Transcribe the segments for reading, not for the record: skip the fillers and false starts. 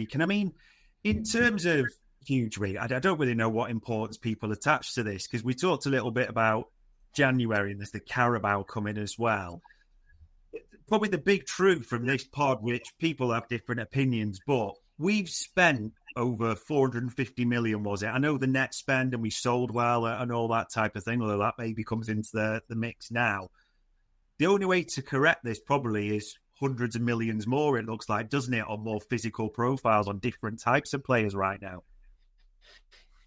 week. And I mean, in terms of huge week, I don't really know what importance people attach to this, because we talked a little bit about January and there's the Carabao coming as well. Probably the big truth from this pod, which people have different opinions, but we've spent over 450 million, was it? I know the net spend and we sold well and all that type of thing, although that maybe comes into the mix now. The only way to correct this probably is hundreds of millions more, it looks like, doesn't it, on more physical profiles on different types of players right now.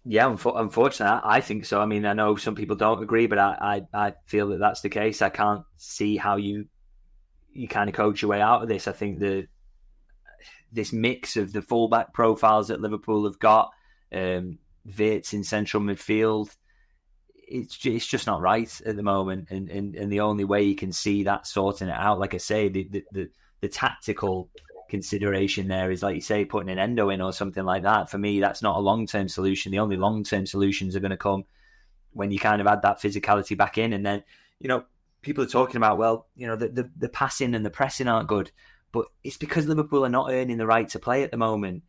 Yeah, unfortunately, I think so. I mean, I know some people don't agree, but I feel that that's the case. I can't see how you kind of coach your way out of this. I think this mix of the fullback profiles that Liverpool have got, Wirtz in central midfield, it's just not right at the moment. And the only way you can see that sorting it out, like I say, the tactical consideration there is, like you say, putting an endo in or something like that. For me, that's not a long-term solution. The only long-term solutions are going to come when you kind of add that physicality back in. And then, people are talking about, well, the passing and the pressing aren't good, but it's because Liverpool are not earning the right to play at the moment.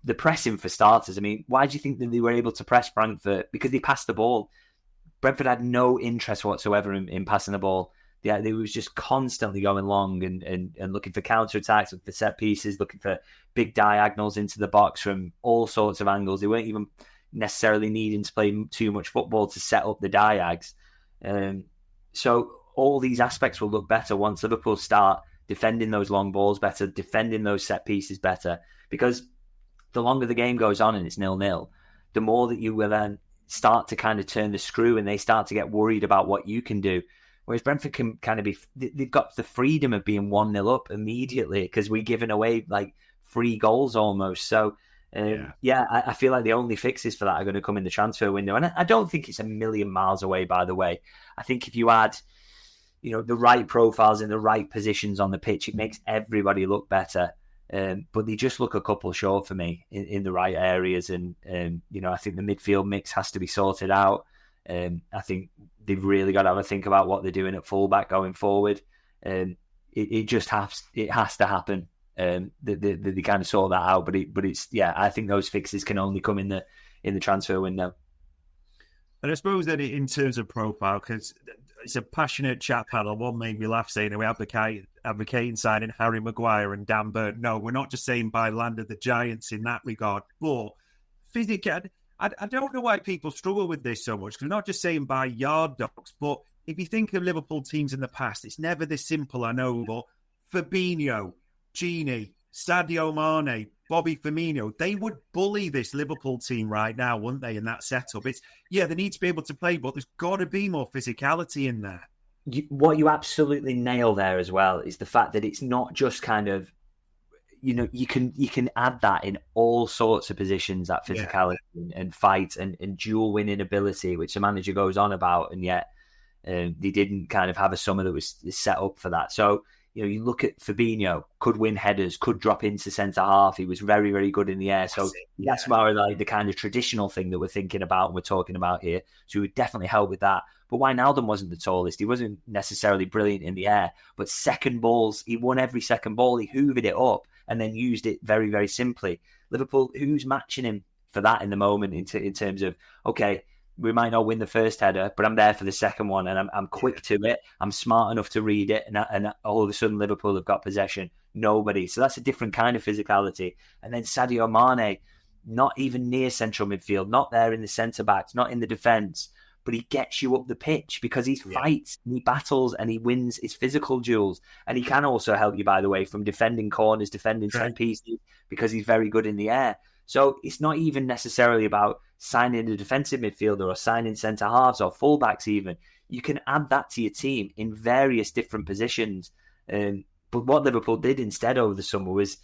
The pressing, for starters, I mean, why do you think that they were able to press Frankfurt? Because they passed the ball. Brentford had no interest whatsoever in passing the ball. Yeah, they was just constantly going long and looking for counter-attacks, looking for set pieces, looking for big diagonals into the box from all sorts of angles. They weren't even necessarily needing to play too much football to set up the diags. So all these aspects will look better once Liverpool start defending those long balls better, defending those set pieces better. Because the longer the game goes on and it's 0-0, the more that you will then start to kind of turn the screw and they start to get worried about what you can do. Whereas Brentford can kind of they've got the freedom of being 1-0 up immediately because we're giving away like 3 goals almost. So, I feel like the only fixes for that are going to come in the transfer window. And I don't think it's a million miles away, by the way. I think if you add, the right profiles in the right positions on the pitch, it makes everybody look better. But they just look a couple short for me in the right areas. And, I think the midfield mix has to be sorted out. I think they've really got to have a think about what they're doing at fullback going forward. It has to happen. They kind of sort that out, but it's I think those fixes can only come in the transfer window. And I suppose that in terms of profile, because it's a passionate chat panel. One made me laugh saying we're advocating signing Harry Maguire and Dan Burn. No, we're not just saying by land of the giants in that regard, but physically. I don't know why people struggle with this so much, because we're not just saying by yard dogs, but if you think of Liverpool teams in the past, it's never this simple, I know, but Fabinho, Gini, Sadio Mane, Bobby Firmino, they would bully this Liverpool team right now, wouldn't they, in that setup? They need to be able to play, but there's got to be more physicality in there. What you absolutely nail there as well is the fact that it's not just kind of, you can add that in all sorts of positions, that physicality and fight and dual winning ability, which the manager goes on about, and yet they didn't kind of have a summer that was set up for that. So, you look at Fabinho, could win headers, could drop into centre half. He was very, very good in the air. So that's more like the kind of traditional thing that we're thinking about and we're talking about here. So he would definitely help with that. But Wijnaldum wasn't the tallest. He wasn't necessarily brilliant in the air. But second balls, he won every second ball. He hoovered it up and then used it very, very simply. Liverpool, who's matching him for that in the moment in terms of, okay, we might not win the first header, but I'm there for the second one and I'm quick to it. I'm smart enough to read it. And all of a sudden, Liverpool have got possession. Nobody. So that's a different kind of physicality. And then Sadio Mane, not even near central midfield, not there in the centre-backs, not in the defence, but he gets you up the pitch because he fights, and he battles, and he wins his physical duels. And he can also help you, by the way, from defending corners, defending set pieces, because he's very good in the air. So it's not even necessarily about signing a defensive midfielder or signing centre-halves or full-backs even. You can add that to your team in various different positions. But what Liverpool did instead over the summer was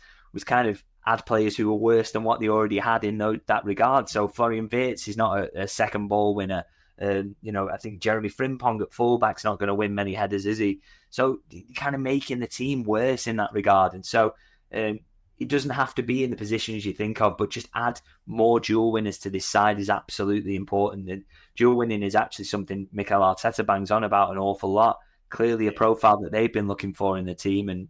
kind of add players who were worse than what they already had in that regard. So Florian Wirtz is not a second ball winner. I think Jeremy Frimpong at fullback's not going to win many headers, is he? So kind of making the team worse in that regard. And so it doesn't have to be in the positions you think of, but just add more dual winners to this side is absolutely important. And dual winning is actually something Mikel Arteta bangs on about an awful lot. Clearly a profile that they've been looking for in the team. And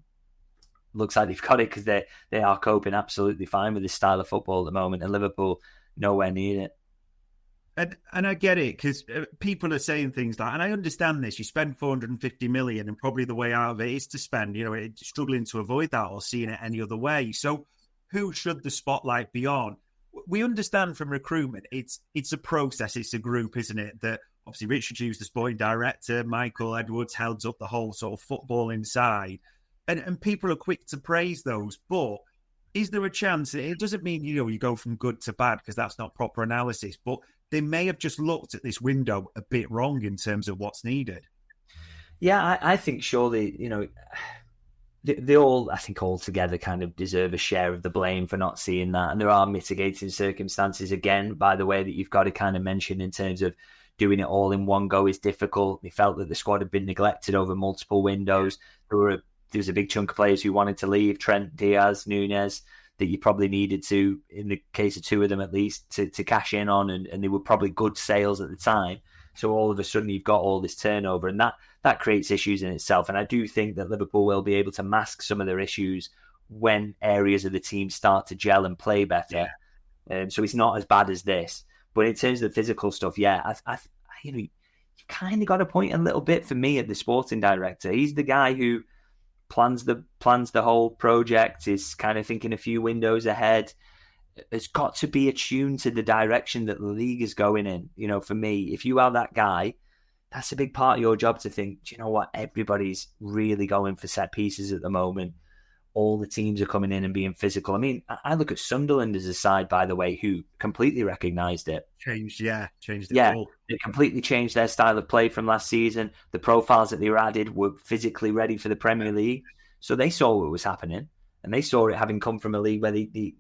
looks like they've got it, because they are coping absolutely fine with this style of football at the moment, and Liverpool nowhere near it. And I get it, because people are saying things like, and I understand this, you spend 450 million and probably the way out of it is to spend, struggling to avoid that or seeing it any other way. So who should the spotlight be on? We understand from recruitment, it's a process, it's a group, isn't it? That obviously Richard Hughes, the sporting director, Michael Edwards heads up the whole sort of football inside. And people are quick to praise those, but is there a chance? It doesn't mean, you go from good to bad, because that's not proper analysis, but they may have just looked at this window a bit wrong in terms of what's needed. Yeah, I think surely, they all, I think, all together kind of deserve a share of the blame for not seeing that. And there are mitigating circumstances, again, by the way, that you've got to kind of mention, in terms of doing it all in one go is difficult. They felt that the squad had been neglected over multiple windows. There was a big chunk of players who wanted to leave, Trent, Diaz, Nunez, that you probably needed to, in the case of two of them at least, to cash in on, and they were probably good sales at the time. So all of a sudden you've got all this turnover, and that creates issues in itself. And I do think that Liverpool will be able to mask some of their issues when areas of the team start to gel and play better. Yeah. So it's not as bad as this. But in terms of the physical stuff, yeah, you kind of got to point a little bit for me at the sporting director. He's the guy who plans the whole project, is kind of thinking a few windows ahead. It's got to be attuned to the direction that the league is going in. For me, if you are that guy, that's a big part of your job, to think, do you know what? Everybody's really going for set pieces at the moment. All the teams are coming in and being physical. I mean, I look at Sunderland as a side, by the way, who completely recognised it. Changed it all. They completely changed their style of play from last season. The profiles that they were added were physically ready for the Premier League. So they saw what was happening, and they saw it having come from a league where they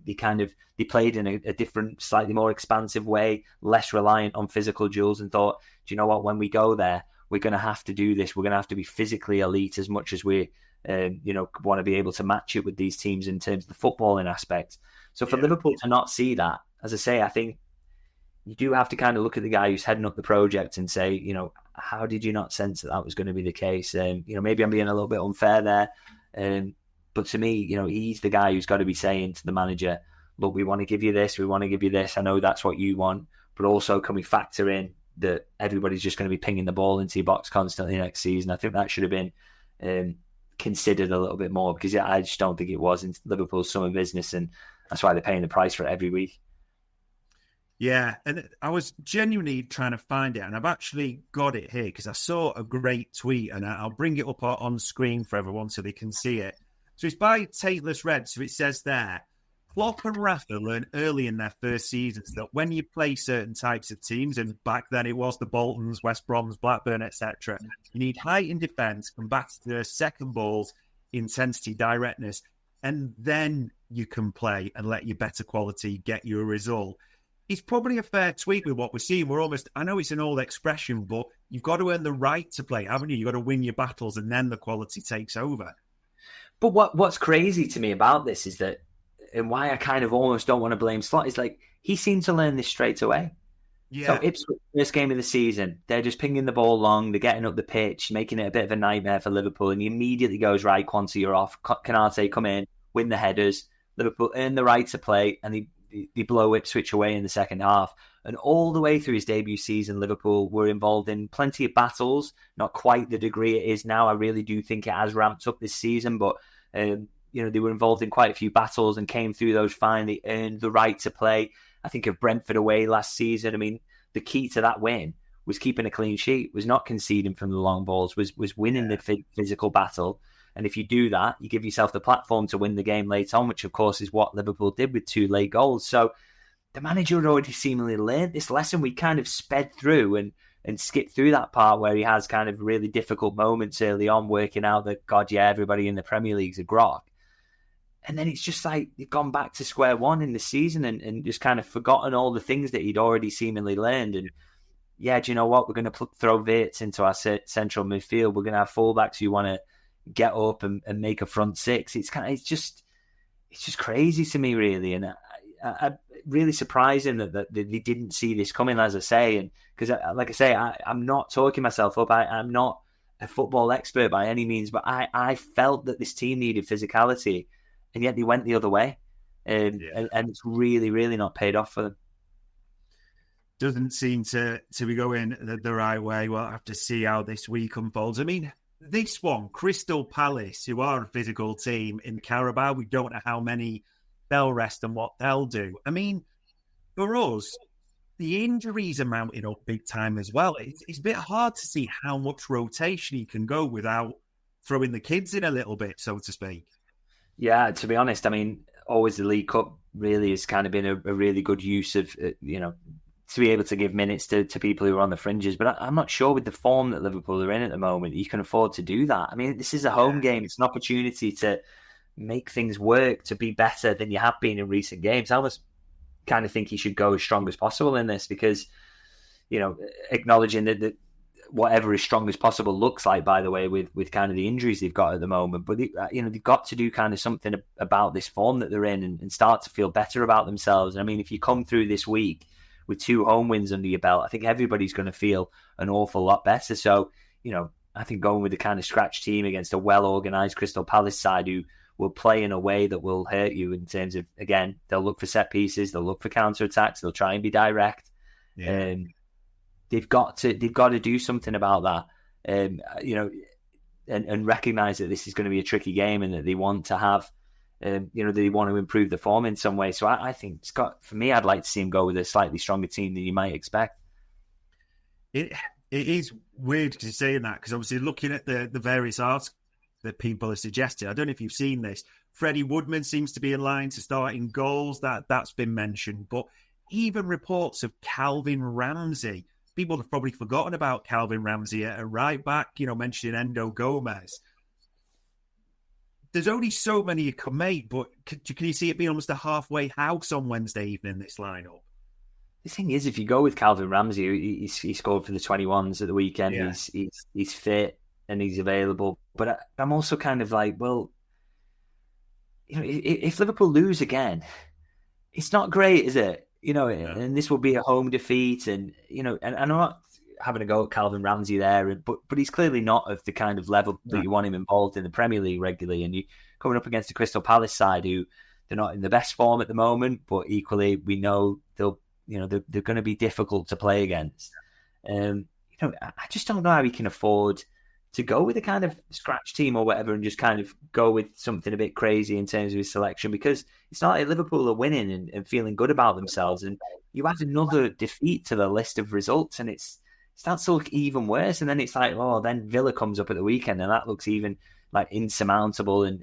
played in a different, slightly more expansive way, less reliant on physical duels, and thought, do you know what? When we go there, we're going to have to do this. We're going to have to be physically elite as much as we want to be able to match it with these teams in terms of the footballing aspect. So for Liverpool to not see that, as I say, I think you do have to kind of look at the guy who's heading up the project and say, how did you not sense that was going to be the case? Maybe I'm being a little bit unfair there. But to me, he's the guy who's got to be saying to the manager, look, we want to give you this, we want to give you this. I know that's what you want, but also can we factor in that everybody's just going to be pinging the ball into your box constantly next season? I think that should have been considered a little bit more, because I just don't think it was in Liverpool's summer business, and that's why they're paying the price for it every week. Yeah, and I was genuinely trying to find it, and I've actually got it here because I saw a great tweet, and I'll bring it up on screen for everyone so they can see it. So it's by Tateless Red, so it says there, Klopp and Rafa learned early in their first seasons that when you play certain types of teams, and back then it was the Boltons, West Broms, Blackburn, etc., you need height in defence, combative second balls, intensity, directness, and then you can play and let your better quality get you a result. It's probably a fair tweak with what we're seeing. I know it's an old expression, but you've got to earn the right to play, haven't you? You've got to win your battles, and then the quality takes over. But what's crazy to me about this is that, and why I kind of almost don't want to blame Slot, is like, he seemed to learn this straight away. Yeah. So Ipswich, first game of the season, they're just pinging the ball long, they're getting up the pitch, making it a bit of a nightmare for Liverpool, and he immediately goes, right, Quanta, you're off. Canate, come in, win the headers. Liverpool earn the right to play, and they blow Ipswich away in the second half. And all the way through his debut season, Liverpool were involved in plenty of battles, not quite the degree it is now. I really do think it has ramped up this season, but they were involved in quite a few battles and came through those fine. They earned the right to play. I think of Brentford away last season. I mean, the key to that win was keeping a clean sheet, was not conceding from the long balls, was winning the physical battle. And if you do that, you give yourself the platform to win the game late on, which of course is what Liverpool did with 2 late goals. So the manager had already seemingly learned this lesson. We kind of sped through and skipped through that part where he has kind of really difficult moments early on, working out that, God, yeah, everybody in the Premier League's a grok. And then it's just like they've gone back to square one in the season and just kind of forgotten all the things that he'd already seemingly learned. And yeah, do you know what? We're going to throw Wirtz into our central midfield. We're going to have fullbacks who want to get up and make a front six. It's just crazy to me, really. And I really surprising that they didn't see this coming, as I say. And because, like I say, I'm not talking myself up. I'm not a football expert by any means, but I felt that this team needed physicality, and yet they went the other way. And it's really, really not paid off for them. Doesn't seem to be going the right way. We'll have to see how this week unfolds. I mean, this one, Crystal Palace, who are a physical team in Carabao, we don't know how many they'll rest and what they'll do. I mean, for us, the injuries are mounting up big time as well. It's a bit hard to see how much rotation he can go without throwing the kids in a little bit, so to speak. Yeah, to be honest, I mean, always the League Cup really has kind of been a really good use of, to be able to give minutes to people who are on the fringes. But I'm not sure with the form that Liverpool are in at the moment, you can afford to do that. I mean, this is a home game. It's an opportunity to make things work, to be better than you have been in recent games. I almost kind of think he should go as strong as possible in this because, acknowledging that whatever as strong as possible looks like, by the way, with kind of the injuries they've got at the moment. But, they've got to do kind of something about this form that they're in and start to feel better about themselves. And I mean, if you come through this week with 2 home wins under your belt, I think everybody's going to feel an awful lot better. So, I think going with the kind of scratch team against a well-organised Crystal Palace side who will play in a way that will hurt you in terms of, again, they'll look for set pieces, they'll look for counter-attacks, they'll try and be direct. They've got to do something about that, and recognise that this is going to be a tricky game and that they want to have, they want to improve the form in some way. So I think, Scott, for me, I'd like to see him go with a slightly stronger team than you might expect. It is weird because you're saying that, because obviously looking at the various articles that people are suggesting, I don't know if you've seen this, Freddie Woodman seems to be in line to start in goals. That's been mentioned. But even reports of Calvin Ramsey, people have probably forgotten about Calvin Ramsey at a right back, mentioning Endo Gomez. There's only so many you can make, but can you see it being almost a halfway house on Wednesday evening, this lineup? The thing is, if you go with Calvin Ramsey, he scored for the 21s at the weekend. Yeah. He's fit and he's available. But I'm also kind of like, well, if Liverpool lose again, it's not great, is it? And this will be a home defeat. And, and I'm not having a go at Calvin Ramsey there, but he's clearly not of the kind of level that you want him involved in the Premier League regularly. And you coming up against the Crystal Palace side, who they're not in the best form at the moment, but equally we know they're going to be difficult to play against. I just don't know how he can afford to go with a kind of scratch team or whatever and just kind of go with something a bit crazy in terms of his selection, because it's not like Liverpool are winning and feeling good about themselves. And you add another defeat to the list of results and it starts to look even worse. And then it's like, then Villa comes up at the weekend and that looks even like insurmountable. I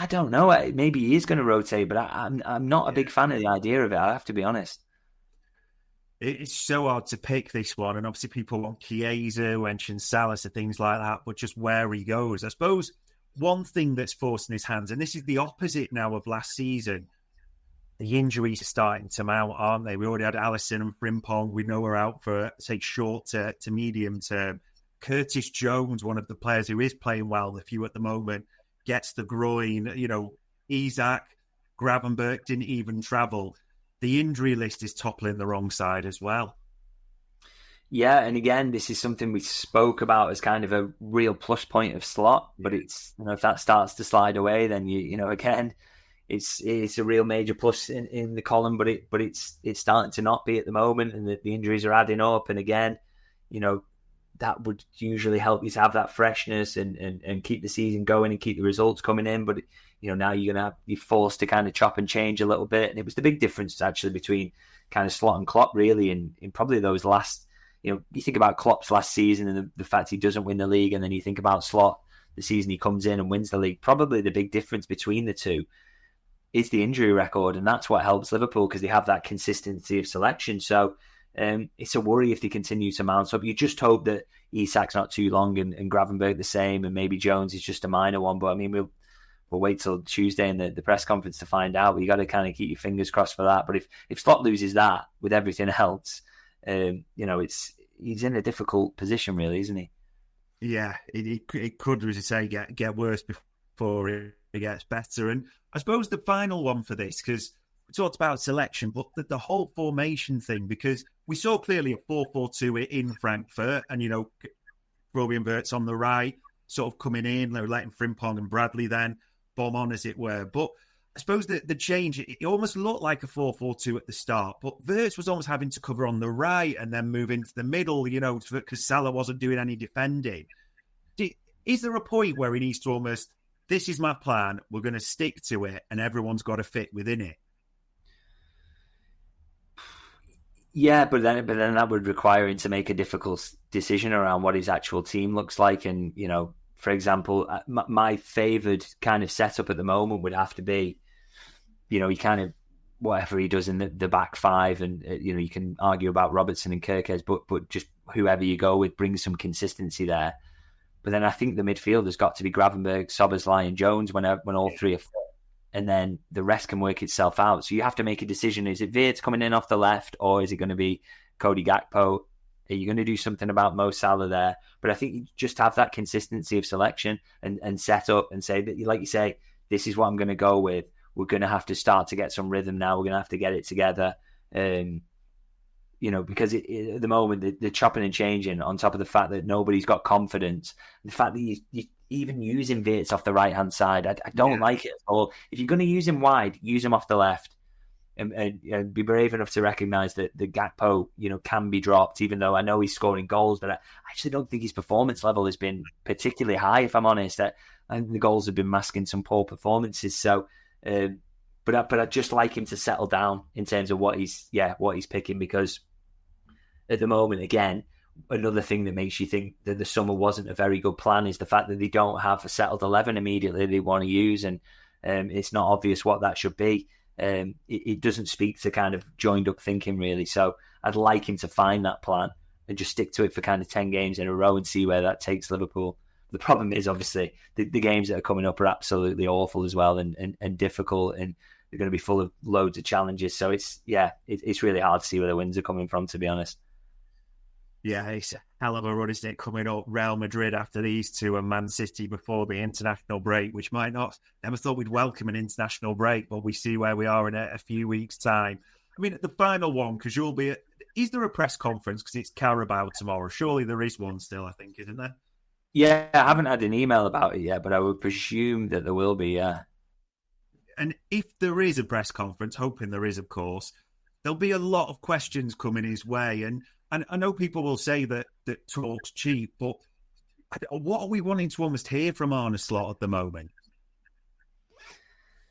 don't know. Maybe he is going to rotate, but I'm not a big fan of the idea of it. I have to be honest. It's so hard to pick this one, and obviously people want Chiesa, mention Salas, and things like that, but just where he goes. I suppose one thing that's forcing his hands, and this is the opposite now of last season, the injuries are starting to mount, aren't they? We already had Alisson and Frimpong. We know we're out for, say, short to medium term. Curtis Jones, one of the players who is playing well, the few at the moment, gets the groin. Isak, Gravenberch didn't even travel. The injury list is toppling the wrong side as well. Yeah, and again, this is something we spoke about as kind of a real plus point of Slot, but it's, if that starts to slide away, then again, it's a real major plus in the column, but it's starting to not be at the moment, and the injuries are adding up, and again, that would usually help you to have that freshness and keep the season going and keep the results coming in. But, now you're forced to kind of chop and change a little bit. And it was the big difference actually between kind of Slot and Klopp really in probably those last, you think about Klopp's last season and the fact he doesn't win the league. And then you think about Slot, the season he comes in and wins the league. Probably the big difference between the two is the injury record. And that's what helps Liverpool because they have that consistency of selection. So, it's a worry if they continue to mount up. You just hope that Isak's not too long and Gravenberch the same, and maybe Jones is just a minor one. But I mean, we'll wait till Tuesday in the press conference to find out. But you got to kind of keep your fingers crossed for that. But if Slot loses that with everything else, he's in a difficult position, really, isn't he? Yeah, it could, as you say, get worse before it gets better. And I suppose the final one for this, because we talked about selection, but the whole formation thing, because we saw clearly a 4-4-2 in Frankfurt, and, Florian Wirtz on the right, sort of coming in, letting Frimpong and Bradley then bomb on, as it were. But I suppose the change, it almost looked like a 4-4-2 at the start, but Wirtz was almost having to cover on the right and then move into the middle, because Salah wasn't doing any defending. Is there a point where he needs to almost, this is my plan, we're going to stick to it, and everyone's got to fit within it? Yeah, but then that would require him to make a difficult decision around what his actual team looks like. And, for example, my favoured kind of setup at the moment would have to be, he kind of, whatever he does in the back five, and, you can argue about Robertson and Kirkes, but just whoever you go with brings some consistency there. But then I think the midfield has got to be Gravenberch, Szoboszlai and Jones when all three are fit. And then the rest can work itself out. So you have to make a decision. Is it Wirtz coming in off the left, or is it going to be Cody Gakpo? Are you going to do something about Mo Salah there? But I think you just have that consistency of selection and set up and say, that, like you say, this is what I'm going to go with. We're going to have to start to get some rhythm now. We're going to have to get it together. Because at the moment, the chopping and changing, on top of the fact that nobody's got confidence, the fact that you even using Wirtz off the right-hand side, I don't like it at all. If you're going to use him wide, use him off the left. And be brave enough to recognise that the Gakpo, can be dropped, even though I know he's scoring goals, but I actually don't think his performance level has been particularly high, if I'm honest. I think the goals have been masking some poor performances. So, but I'd just like him to settle down in terms of what he's picking, because at the moment, again, another thing that makes you think that the summer wasn't a very good plan is the fact that they don't have a settled 11 immediately they want to use, and it's not obvious what that should be. It doesn't speak to kind of joined up thinking, really. So I'd like him to find that plan and just stick to it for kind of 10 games in a row and see where that takes Liverpool. The problem is, obviously, the games that are coming up are absolutely awful as well, and difficult, and they're going to be full of loads of challenges. So it's really hard to see where the wins are coming from, to be honest. Yeah, it's a hell of a run, isn't it, coming up? Real Madrid after these two, and Man City before the international break, which never thought we'd welcome an international break, but we see where we are in a few weeks' time. I mean, the final one, because is there a press conference? Because it's Carabao tomorrow. Surely there is one still, I think, isn't there? Yeah, I haven't had an email about it yet, but I would presume that there will be, yeah. And if there is a press conference, hoping there is, of course, there'll be a lot of questions coming his way. And I know people will say that talk's cheap, but what are we wanting to almost hear from Arne Slot at the moment?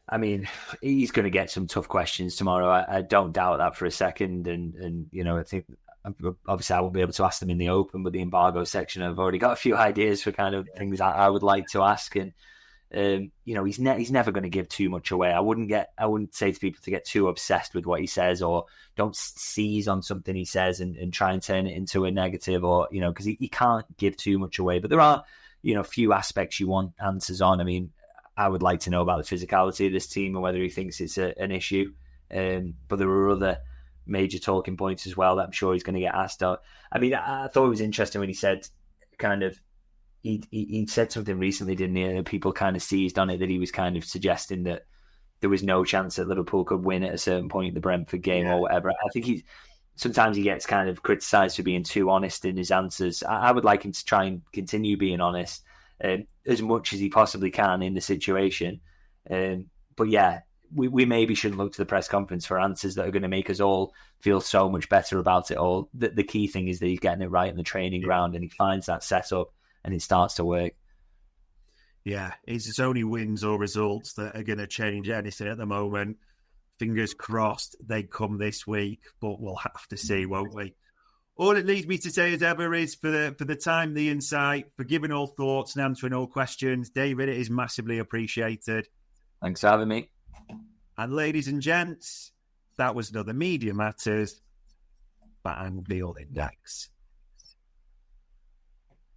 I mean, he's going to get some tough questions tomorrow. I don't doubt that for a second. And I think obviously I won't be able to ask them in the open, but the embargo section, I've already got a few ideas for kind of things I would like to ask. And he's never going to give too much away. I wouldn't say to people to get too obsessed with what he says, or don't seize on something he says and try and turn it into a negative, or because he can't give too much away. But there are few aspects you want answers on. I mean, I would like to know about the physicality of this team and whether he thinks it's an issue. But there are other major talking points as well that I'm sure he's going to get asked about. I mean, I thought it was interesting when he said he said something recently, didn't he? People kind of seized on it, that he was kind of suggesting that there was no chance that Liverpool could win at a certain point in the Brentford game or whatever. I think sometimes he gets kind of criticised for being too honest in his answers. I would like him to try and continue being honest as much as he possibly can in the situation. But yeah, we maybe shouldn't look to the press conference for answers that are going to make us all feel so much better about it all. The key thing is that he's getting it right in the training ground, and he finds that setup and it starts to work. Yeah, it's only wins or results that are going to change anything at the moment. Fingers crossed they come this week, but we'll have to see, won't we? All it leaves me to say as ever is for the time, the insight, for giving all thoughts and answering all questions. David, it is massively appreciated. Thanks for having me. And ladies and gents, that was another Media Matters by Anfield Index.